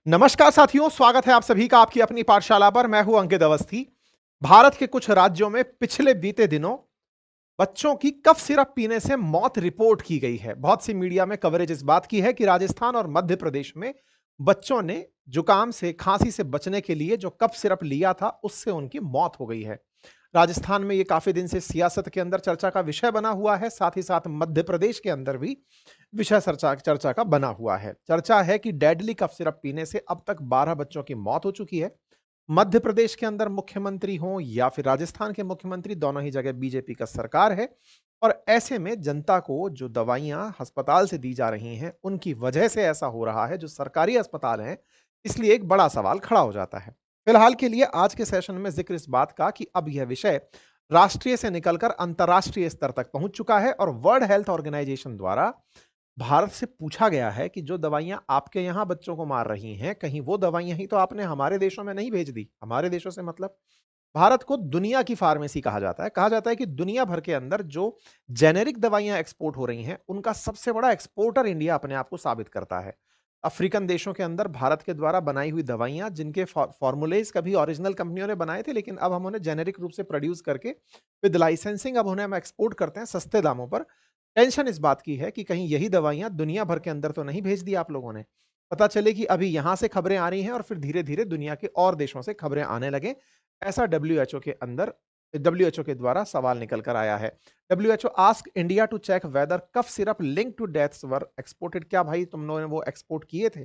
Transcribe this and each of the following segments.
नमस्कार साथियों, स्वागत है आप सभी का आपकी अपनी पाठशाला पर। मैं हूं अंकित अवस्थी। भारत के कुछ राज्यों में पिछले बीते दिनों बच्चों की कफ सिरप पीने से मौत रिपोर्ट की गई है। बहुत सी मीडिया में कवरेज इस बात की है कि राजस्थान और मध्य प्रदेश में बच्चों ने जुकाम से, खांसी से बचने के लिए जो कफ सिरप लिया था, उससे उनकी मौत हो गई है। राजस्थान में ये काफी दिन से सियासत के अंदर चर्चा का विषय बना हुआ है। साथ ही साथ मध्य प्रदेश के अंदर भी विषय चर्चा चर्चा का बना हुआ है। चर्चा है कि डेडली कफ सिरप पीने से अब तक 12 बच्चों की मौत हो चुकी है। मध्य प्रदेश के अंदर मुख्यमंत्री हों या फिर राजस्थान के मुख्यमंत्री, दोनों ही जगह बीजेपी का सरकार है। और ऐसे में जनता को जो दवाइयां अस्पताल से दी जा रही हैं, उनकी वजह से ऐसा हो रहा है, जो सरकारी अस्पताल हैं, इसलिए एक बड़ा सवाल खड़ा हो जाता है। फिलहाल के लिए आज के सेशन में जिक्र इस बात का कि अब यह विषय राष्ट्रीय से निकलकर अंतर्राष्ट्रीय स्तर तक पहुंच चुका है और वर्ल्ड हेल्थ ऑर्गेनाइजेशन द्वारा भारत से पूछा गया है कि जो दवाइयां आपके यहां बच्चों को मार रही हैं, कहीं वो दवाइयां ही तो आपने हमारे देशों में नहीं भेज दी। हमारे देशों से मतलब भारत को दुनिया की फार्मेसी कहा जाता है। कहा जाता है कि दुनिया भर के अंदर जो जेनेरिक दवाइयां एक्सपोर्ट हो रही हैं, उनका सबसे बड़ा एक्सपोर्टर इंडिया अपने आप को साबित करता है। अफ्रीकन देशों के अंदर भारत के द्वारा बनाई हुई दवाइयां, जिनके फॉर्मूलेज कभी ओरिजिनल कंपनियों ने बनाए थे, लेकिन अब हम उन्हें जेनेरिक रूप से प्रोड्यूस करके विद लाइसेंसिंग अब उन्हें हम एक्सपोर्ट करते हैं सस्ते दामों पर। टेंशन इस बात की है कि कहीं यही दवाइयां दुनिया भर के अंदर तो नहीं भेज दी आप लोगों ने। पता चले कि अभी यहां से खबरें आ रही हैं और फिर धीरे धीरे दुनिया के और देशों से खबरें आने लगे। ऐसा डब्ल्यूएचओ के द्वारा सवाल निकल कर आया है। WHO ask India to check whether cough syrup link to deaths were exported. क्या भाई तुम लोगों ने वो एक्सपोर्ट किए थे?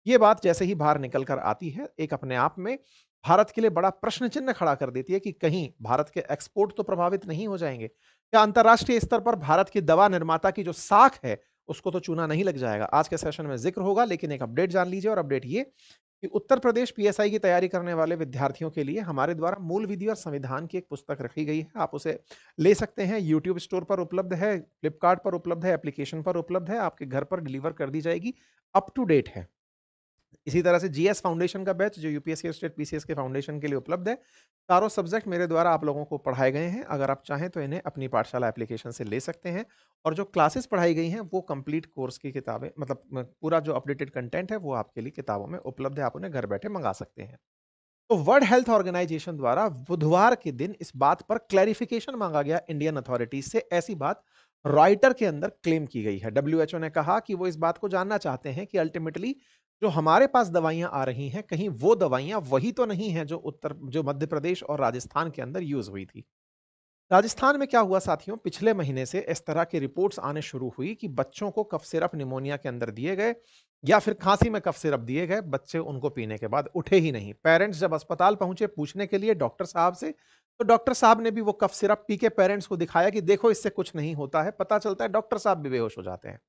ये बात जैसे ही बाहर निकल कर आती है, एक अपने आप में भारत के लिए बड़ा प्रश्न चिन्ह खड़ा कर देती है कि कहीं भारत के एक्सपोर्ट तो प्रभावित नहीं हो जाएंगे? क्या अंतर्राष्ट्रीय स्तर पर भारत की दवा निर्माता की जो साख है, उसको तो चूना नहीं लग जाएगा? आज के सेशन में जिक्र होगा, लेकिन एक अपडेट जान लीजिए। और अपडेट ये कि उत्तर प्रदेश पीएसआई की तैयारी करने वाले विद्यार्थियों के लिए हमारे द्वारा मूल विधि और संविधान की एक पुस्तक रखी गई है। आप उसे ले सकते हैं। यूट्यूब स्टोर पर उपलब्ध है, फ्लिपकार्ट पर उपलब्ध है, एप्लीकेशन पर उपलब्ध है, आपके घर पर डिलीवर कर दी जाएगी। अप टू डेट है। इसी तरह से जीएस फाउंडेशन का बैच जो यूपीएससी और स्टेट पीसीएस के फाउंडेशन के लिए उपलब्ध है। चारों सब्जेक्ट मेरे द्वारा आप लोगों को पढ़ाए गए हैं। अगर आप चाहें तो इन्हें अपनी पाठशाला एप्लीकेशन से ले सकते हैं। और जो क्लासेस पढ़ाई गई हैं, वो कंप्लीट कोर्स की किताबें, मतलब पूरा जो अपडेटेड कंटेंट है, वो आपके लिए किताबों में उपलब्ध है। आप उन्हें घर बैठे मंगा सकते हैं। तो वर्ल्ड हेल्थ ऑर्गेनाइजेशन द्वारा बुधवार के दिन इस बात पर क्लैरिफिकेशन मांगा गया इंडियन अथॉरिटीज से। ऐसी बात रॉयटर के अंदर क्लेम की गई है। डब्ल्यूएचओ ने कहा कि वो इस बात को जानना चाहते हैं कि अल्टीमेटली जो हमारे पास दवाइयां आ रही हैं, कहीं वो दवाइयां वही तो नहीं है जो मध्य प्रदेश और राजस्थान के अंदर यूज हुई थी। राजस्थान में क्या हुआ साथियों, पिछले महीने से इस तरह की रिपोर्ट्स आने शुरू हुई कि बच्चों को कफ सिरप निमोनिया के अंदर दिए गए या फिर खांसी में कफ सिरप दिए गए, बच्चे उनको पीने के बाद उठे ही नहीं। पेरेंट्स जब अस्पताल पहुंचे पूछने के लिए डॉक्टर साहब से, तो डॉक्टर साहब ने भी वो कफ सिरप पी के पेरेंट्स को दिखाया कि देखो इससे कुछ नहीं होता है। पता चलता है डॉक्टर साहब भी बेहोश हो जाते हैं।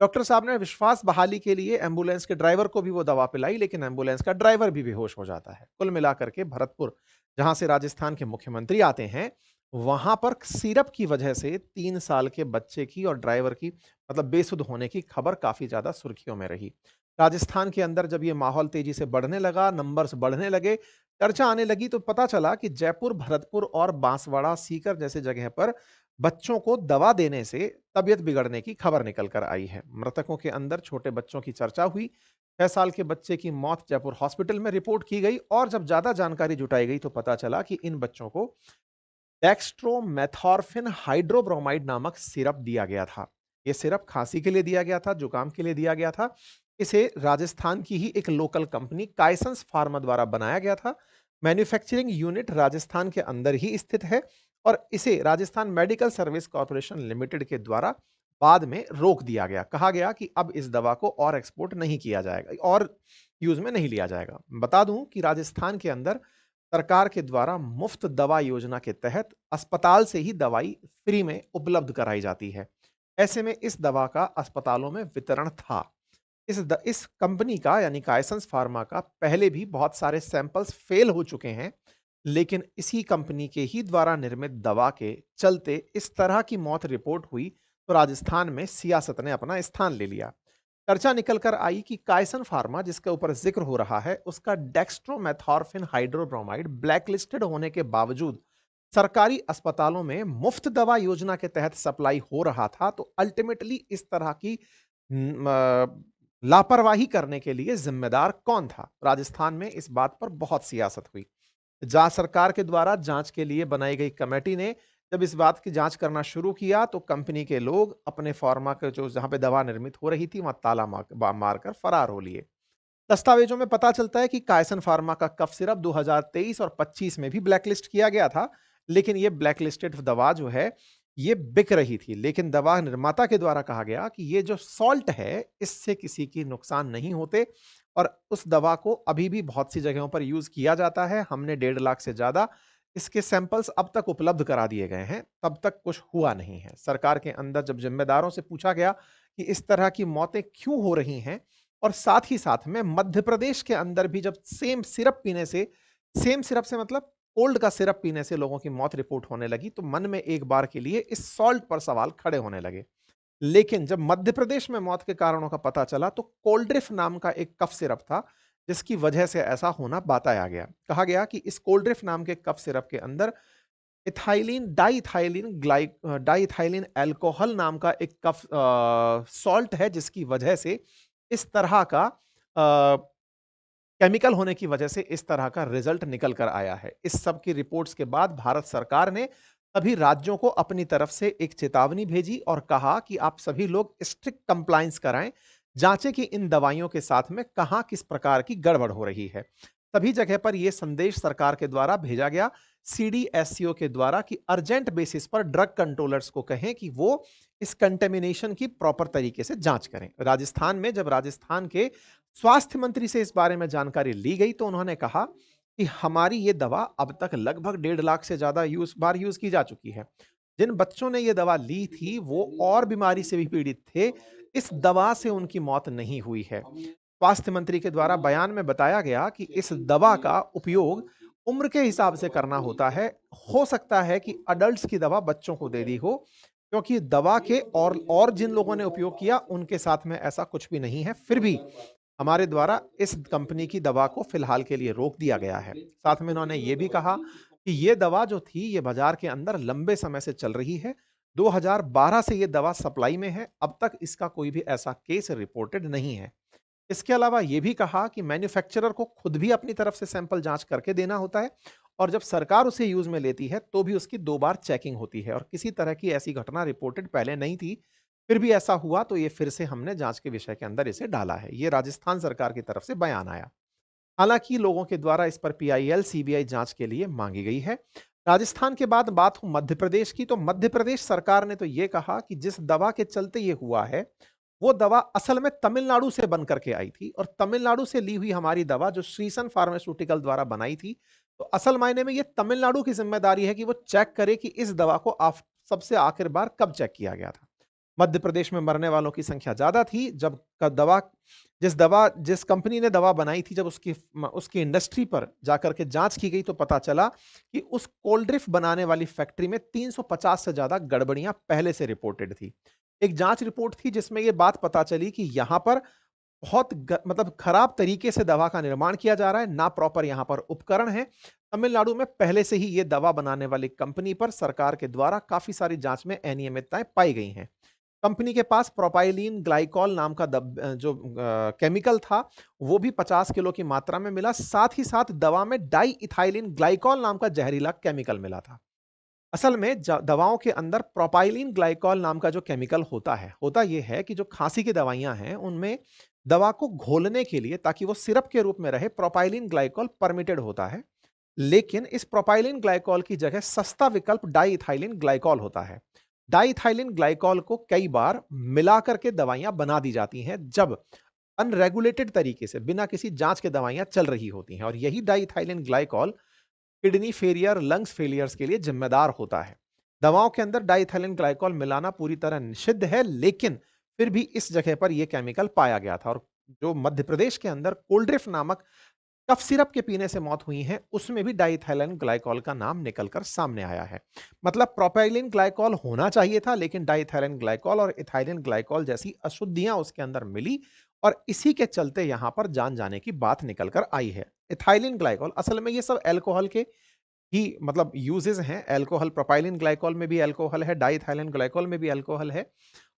डॉक्टर साहब ने विश्वास बहाली के लिए एम्बुलेंस के ड्राइवर को भी वो दवा पिलाई, लेकिन एम्बुलेंस का ड्राइवर भी बेहोश हो जाता है। कुल मिलाकर के भरतपुर, जहां से राजस्थान के मुख्यमंत्री आते हैं, वहां पर सिरप की वजह से 3 साल के बच्चे की और ड्राइवर की, मतलब बेसुध होने की खबर काफी ज्यादा सुर्खियों में रही। राजस्थान के अंदर जब ये माहौल तेजी से बढ़ने लगा, नंबर्स बढ़ने लगे, चर्चा आने लगी, तो पता चला कि जयपुर, भरतपुर और बांसवाड़ा, सीकर जैसे जगह पर बच्चों को दवा देने से तबियत बिगड़ने की खबर निकल कर आई है। मृतकों के अंदर छोटे बच्चों की चर्चा हुई। 6 साल के बच्चे की मौत जयपुर हॉस्पिटल में रिपोर्ट की गई। और जब ज्यादा जानकारी जुटाई गई तो पता चला कि इन बच्चों को डेक्स्ट्रोमेथॉर्फिन हाइड्रोब्रोमाइड नामक सिरप दिया गया था। यह सिरप खांसी के लिए दिया गया था, जुकाम के लिए दिया गया था। इसे राजस्थान की ही एक लोकल कंपनी काइसंस फार्मा द्वारा बनाया गया था। मैन्युफैक्चरिंग यूनिट राजस्थान के अंदर ही स्थित है। और इसे Rajasthan medical service corporation limited के द्वारा बाद में रोक दिया गया। कहा गया कि अब इस दवा को और एक्सपोर्ट नहीं किया जाएगा और यूज में नहीं लिया जाएगा। बता दूं कि राजस्थान के अंदर सरकार के द्वारा मुफ्त दवा योजना के तहत अस्पताल से ही दवाई फ्री में उपलब्ध कराई जाती है। ऐसे में इस दवा का अस्पतालों में वितरण था। इस कंपनी का, यानी काइसंस फार्मा का, पहले भी बहुत सारे सैंपल्स फेल हो चुके हैं। लेकिन इसी कंपनी के ही द्वारा निर्मित दवा के चलते इस तरह की मौत रिपोर्ट हुई, तो राजस्थान में सियासत ने अपना स्थान ले लिया। चर्चा निकल कर आई कि काइसन फार्मा, जिसके ऊपर जिक्र हो रहा है, उसका डेक्स्ट्रोमेथॉर्फिन हाइड्रोब्रोमाइड ब्लैकलिस्टेड होने के बावजूद सरकारी अस्पतालों में मुफ्त दवा योजना के तहत सप्लाई हो रहा था। तो अल्टीमेटली इस तरह की लापरवाही करने के लिए जिम्मेदार कौन था? राजस्थान में इस बात पर बहुत सियासत हुई। जांच सरकार के द्वारा जांच के लिए बनाई गई कमेटी ने जब इस बात की जांच करना शुरू किया तो कंपनी के लोग अपने फार्मा के जो जहां पे दवा निर्मित हो रही थी वहां ताला मारकर फरार हो लिए। दस्तावेजों में पता चलता है कि कायसन फार्मा का कफ सिरप 2023 और 25 में भी ब्लैकलिस्ट किया गया था, लेकिन ये ब्लैकलिस्टेड दवा जो है ये बिक रही थी। लेकिन दवा निर्माता के द्वारा कहा गया कि ये जो सॉल्ट है इससे किसी की नुकसान नहीं होते और उस दवा को अभी भी बहुत सी जगहों पर यूज किया जाता है। हमने 1.5 लाख से ज्यादा इसके सैंपल्स अब तक उपलब्ध करा दिए गए हैं, तब तक कुछ हुआ नहीं है। सरकार के अंदर जब जिम्मेदारों से पूछा गया कि इस तरह की मौतें क्यों हो रही हैं और साथ ही साथ में मध्य प्रदेश के अंदर भी जब सेम सिरप से मतलब कोल्ड का सिरप पीने से लोगों की मौत रिपोर्ट होने लगी, तो मन में एक बार के लिए इस सॉल्ट पर सवाल खड़े होने लगे। लेकिन जब मध्य प्रदेश में मौत के कारणों का पता चला तो कोल्ड्रिफ नाम का एक कफ सिरप था जिसकी वजह से ऐसा होना बताया गया। कहा गया कि इस कोल्ड्रिफ नाम के कफ सिरप के अंदर डाइथाइलिन अल्कोहल नाम का एक कफ सॉल्ट है जिसकी वजह से इस तरह का केमिकल होने की वजह से इस तरह का रिजल्ट निकल कर आया है। इस सब की रिपोर्ट्स के बाद भारत सरकार ने सभी राज्यों को अपनी तरफ से एक चेतावनी भेजी और कहा कि आप सभी लोग स्ट्रिक्ट कंप्लायंस कराएं, जांचें कि इन दवाइयों के साथ में कहां किस प्रकार की गड़बड़ हो रही है। सभी जगह पर यह संदेश सरकार के द्वारा भेजा गया, सीडीएससीओ के द्वारा, कि अर्जेंट बेसिस पर ड्रग कंट्रोलर्स को कहें कि वो इस कंटेमिनेशन की प्रॉपर तरीके से जांच करें। राजस्थान में जब राजस्थान के स्वास्थ्य मंत्री से इस बारे में जानकारी ली गई तो उन्होंने कहा कि हमारी ये दवा अब तक लगभग 1.5 लाख से ज्यादा यूज की जा चुकी है। जिन बच्चों ने ये दवा ली थी वो और बीमारी से भी पीड़ित थे, इस दवा से उनकी मौत नहीं हुई है। स्वास्थ्य मंत्री के द्वारा बयान में बताया गया कि इस दवा का उपयोग उम्र के हिसाब से करना होता है। हो सकता है कि अडल्ट्स की दवा बच्चों को दे दी हो, क्योंकि दवा के और जिन लोगों ने उपयोग किया उनके साथ में ऐसा कुछ भी नहीं है। फिर भी हमारे द्वारा इस कंपनी की दवा को फिलहाल के लिए रोक दिया गया है। साथ में उन्होंने ये भी कहा कि ये दवा जो थी ये बाजार के अंदर लंबे समय से चल रही है। 2012 से ये दवा सप्लाई में है, अब तक इसका कोई भी ऐसा केस रिपोर्टेड नहीं है। इसके अलावा ये भी कहा कि मैन्युफैक्चरर को खुद भी अपनी तरफ से सैंपल जांच करके देना होता है और जब सरकार उसे यूज में लेती है तो भी उसकी 2 बार चेकिंग होती है और किसी तरह की ऐसी घटना रिपोर्टेड पहले नहीं थी। फिर भी ऐसा हुआ तो ये फिर से हमने जांच के विषय के अंदर इसे डाला है। ये राजस्थान सरकार की तरफ से बयान आया। हालांकि लोगों के द्वारा इस पर पीआईएल सीबीआई जांच के लिए मांगी गई है। राजस्थान के बाद बात हो मध्य प्रदेश की, तो मध्य प्रदेश सरकार ने तो ये कहा कि जिस दवा के चलते ये हुआ है वो दवा असल में तमिलनाडु से बन करके आई थी और तमिलनाडु से ली हुई हमारी दवा जो श्रीसन फार्मास्यूटिकल द्वारा बनाई थी, तो असल मायने में ये तमिलनाडु की जिम्मेदारी है कि वो चेक करे कि इस दवा को सबसे आखिर बार कब चेक किया गया था। मध्य प्रदेश में मरने वालों की संख्या ज्यादा थी जब जिस कंपनी ने दवा बनाई थी, जब उसकी इंडस्ट्री पर जाकर के जांच की गई तो पता चला कि उस कोल्ड्रिफ बनाने वाली फैक्ट्री में 350 से ज्यादा गड़बड़ियां पहले से रिपोर्टेड थी। एक जांच रिपोर्ट थी जिसमें यह बात पता चली कि यहां पर मतलब खराब तरीके से दवा का निर्माण किया जा रहा है, ना प्रॉपर यहां पर उपकरण है। तमिलनाडु में पहले से ही यह दवा बनाने वाली कंपनी पर सरकार के द्वारा काफी सारी जांच में अनियमितताएं पाई गई हैं। कंपनी के पास प्रोपाइलीन ग्लाइकॉल नाम का जो केमिकल था वो भी 50 किलो की मात्रा में मिला। साथ ही साथ दवा में डाई इथाइलिन ग्लाइकॉल नाम का जहरीला केमिकल मिला था। असल में दवाओं के अंदर प्रोपाइलीन ग्लाइकॉल नाम का जो केमिकल होता यह है कि जो खांसी की दवाइयां हैं उनमें दवा को घोलने के लिए ताकि वो सिरप के रूप में रहे, प्रोपाइलीन ग्लाइकॉल परमिटेड होता है। लेकिन इस प्रोपाइलीन ग्लाइकॉल की जगह सस्ता विकल्प डाइइथाइलिन ग्लाइकॉल होता है। डाइइथाइलिन ग्लाइकॉल को कई बार मिलाकर के दवाइयां बना दी जाती हैं जब अनरेगुलेटेड तरीके से बिना किसी जांच के दवाइयां चल रही होती हैं और यही diethylene glycol kidney failure, lungs failures के लिए जिम्मेदार होता है। दवाओं के अंदर डाइइथाइलिन ग्लाइकॉल मिलाना पूरी तरह निषिद्ध है, लेकिन फिर भी इस जगह पर यह केमिकल पाया गया था और जो मध्य प्रदेश के अंदर कोल्ड्रिफ नामक कफ सिरप के पीने से मौत हुई है उसमें भी डाइइथाइलिन ग्लाइकॉल का नाम निकलकर सामने आया है। मतलब प्रोपाइलिन ग्लाइकॉल होना चाहिए था, लेकिन डाइइथाइलिन ग्लाइकॉल और इथाइलिन ग्लाइकॉल जैसी अशुद्धियां उसके अंदर मिली और इसी के चलते यहां पर जान जाने की बात निकलकर आई है। इथाइलिन ग्लाइकॉल असल में ये सब अल्कोहल के ही मतलब यूजेस हैं। अल्कोहल, प्रोपाइलिन ग्लाइकॉल में भी अल्कोहल है, डाइइथाइलिन ग्लाइकॉल में भी अल्कोहल है।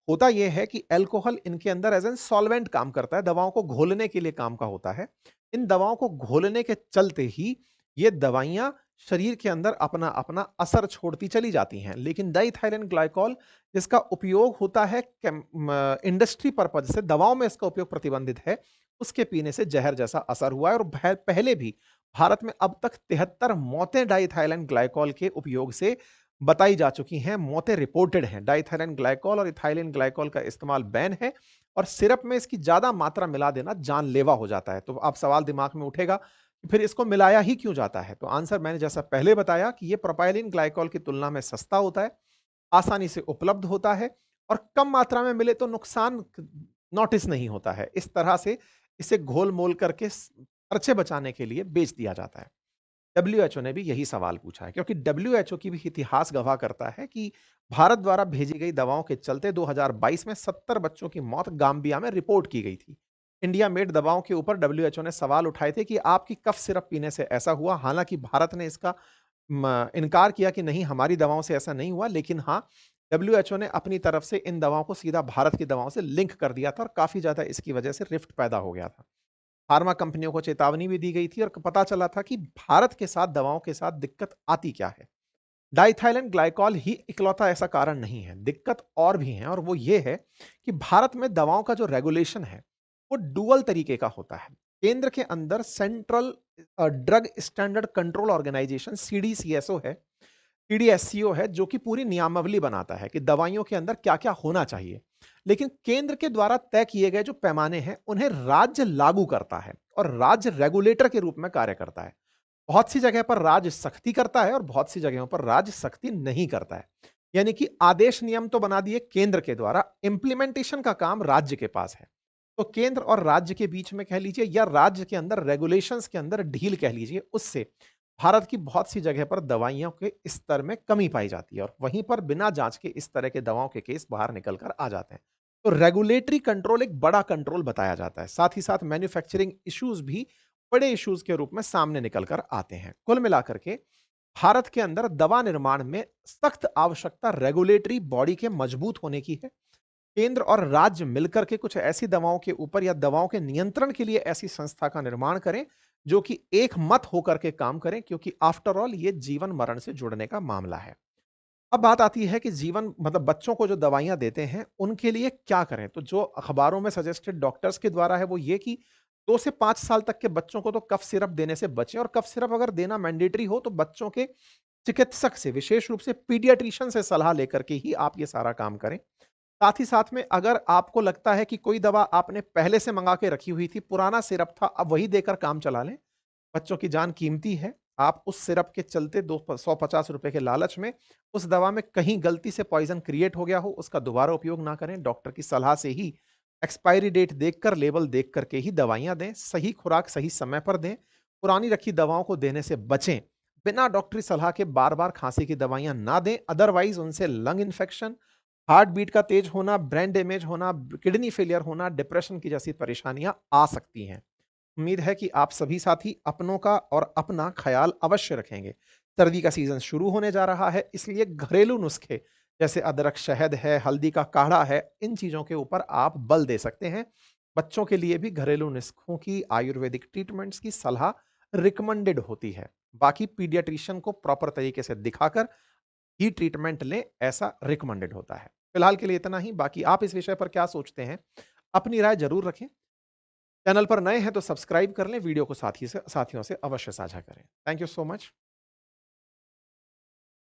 होता यह है कि अल्कोहल इनके अंदर एज एन सॉल्वेंट काम करता है, दवाओं को घोलने के लिए काम का होता है। इन दवाओं को घोलने के चलते ही ये दवाइयां शरीर के अंदर अपना अपना असर छोड़ती चली जाती हैं। लेकिन डाइथाइलेन ग्लाइकॉल जिसका उपयोग होता है इंडस्ट्री पर्पज से, दवाओं में इसका उपयोग प्रतिबंधित है, उसके पीने से जहर जैसा असर हुआ है। और पहले भी भारत में अब तक 73 मौतें डाइथाइलेन ग्लाइकॉल के उपयोग से बताई जा चुकी हैं, मौतें रिपोर्टेड हैं। डाइथाइलेन ग्लाइकॉल और इथाइलिन ग्लाइकॉल का इस्तेमाल बैन है और सिरप में इसकी ज्यादा मात्रा मिला देना जानलेवा हो जाता है। तो अब सवाल दिमाग में उठेगा कि फिर इसको मिलाया ही क्यों जाता है? तो आंसर मैंने जैसा पहले बताया कि यह प्रोपाइलिन ग्लाइकॉल की तुलना में सस्ता होता है, आसानी से उपलब्ध होता है और कम मात्रा में मिले तो नुकसान नोटिस नहीं होता है। इस तरह से इसे घोल मोल करके खर्चे बचाने के लिए बेच दिया जाता है। डब्ल्यूएचओ ने भी यही सवाल पूछा है, क्योंकि डब्ल्यूएचओ की भी इतिहास गवाह करता है कि भारत द्वारा भेजी गई दवाओं के चलते 2022 में 70 बच्चों की मौत गाम्बिया में रिपोर्ट की गई थी। इंडिया मेड दवाओं के ऊपर डब्ल्यूएचओ ने सवाल उठाए थे कि आपकी कफ सिरप पीने से ऐसा हुआ। हालांकि भारत ने इसका इनकार किया कि नहीं, हमारी दवाओं से ऐसा नहीं हुआ, लेकिन हाँ, डब्ल्यूएचओ ने अपनी तरफ से इन दवाओं को सीधा भारत की दवाओं से लिंक कर दिया था और काफी ज्यादा इसकी वजह से रिफ्ट पैदा हो गया था। फार्मा कंपनियों को चेतावनी भी दी गई थी और पता चला था कि भारत के साथ दवाओं के साथ दिक्कत आती क्या है। डाइथाइलेन ग्लाइकॉल ही इकलौता ऐसा कारण नहीं है, दिक्कत और भी है। और वो ये है कि भारत में दवाओं का जो रेगुलेशन है वो डुअल तरीके का होता है। केंद्र के अंदर central drug standard control organisation CDCSO है, सीडीएससीओ है, जो कि पूरी नियमावली बनाता है कि दवाइयों के अंदर क्या क्या होना चाहिए। लेकिन केंद्र के द्वारा तय किए गए जो पैमाने हैं उन्हें राज्य लागू करता है और राज्य रेगुलेटर के रूप में कार्य करता है। बहुत सी जगह पर राज्य सख्ती करता है और बहुत सी जगहों पर राज्य सख्ती नहीं करता है। यानी कि आदेश नियम तो बना दिए केंद्र के द्वारा, इंप्लीमेंटेशन का काम राज्य के पास है। तो केंद्र और राज्य के बीच में कह लीजिए या राज्य के अंदर रेगुलेशंस के अंदर ढील कह लीजिए, उससे भारत की बहुत सी जगह पर दवाइयों के स्तर में कमी पाई जाती है और वहीं पर बिना जांच के इस तरह के दवाओं के केस बाहर निकल कर आ जाते हैं। तो रेगुलेटरी कंट्रोल एक बड़ा कंट्रोल बताया जाता है। साथ ही साथ मैन्युफैक्चरिंग इश्यूज भी बड़े इश्यूज के रूप में सामने निकल कर आते हैं। कुल मिलाकर के भारत के अंदर दवा निर्माण में सख्त आवश्यकता रेगुलेटरी बॉडी के मजबूत होने की है। केंद्र और राज्य मिलकर के कुछ ऐसी दवाओं के ऊपर या दवाओं के नियंत्रण के लिए ऐसी संस्था का निर्माण करें जो कि एक मत होकर के काम करें, क्योंकि आफ्टर ऑल ये जीवन मरण से जुड़ने का मामला है। अब बात आती है कि जीवन मतलब बच्चों को जो दवाइयां देते हैं उनके लिए क्या करें। तो जो अखबारों में सजेस्टेड डॉक्टर्स के द्वारा है वो ये कि 2 से 5 साल तक के बच्चों को तो कफ सिरप देने से बचें और कफ सिरप अगर देना मैंडेटरी हो तो बच्चों के चिकित्सक से, विशेष रूप से पीडियाट्रिशियन से सलाह लेकर के ही आप ये सारा काम करें। साथ ही साथ में अगर आपको लगता है कि कोई दवा आपने पहले से मंगा के रखी हुई थी, पुराना सिरप था, अब वही देकर काम चला लें। बच्चों की जान कीमती है। आप उस सिरप के चलते 150 रुपए के लालच में उस दवा में कहीं गलती से पॉइजन क्रिएट हो गया हो, उसका दोबारा उपयोग ना करें। डॉक्टर की सलाह से ही एक्सपायरी डेट देखकर, लेबल देख करके ही दवाइयां दें। सही खुराक सही समय पर दें। पुरानी रखी दवाओं को देने से बचें। बिना डॉक्टरी सलाह के बार बार खांसी की दवाइयां ना दें, अदरवाइज उनसे लंग इन्फेक्शन, हार्ट बीट का तेज होना, ब्रेन डैमेज होना, किडनी फेलियर होना, डिप्रेशन की जैसी परेशानियां आ सकती हैं। उम्मीद है कि आप सभी साथी अपनों का और अपना ख्याल अवश्य रखेंगे। सर्दी का सीजन शुरू होने जा रहा है, इसलिए घरेलू नुस्खे जैसे अदरक, शहद है, हल्दी का काढ़ा है, इन चीजों के ऊपर आप बल दे सकते हैं। बच्चों के लिए भी घरेलू नुस्खों की, आयुर्वेदिक ट्रीटमेंट्स की सलाह रिकमेंडेड होती है। बाकी पीडियाट्रिशियन को प्रॉपर तरीके से दिखाकर ही ट्रीटमेंट लें, ऐसा रिकमेंडेड होता है। फिलहाल के लिए इतना ही। बाकी आप इस विषय पर क्या सोचते हैं, अपनी राय जरूर रखें। चैनल पर नए हैं तो सब्सक्राइब कर लें, वीडियो को साथियों से अवश्य साझा करें। Thank you so much.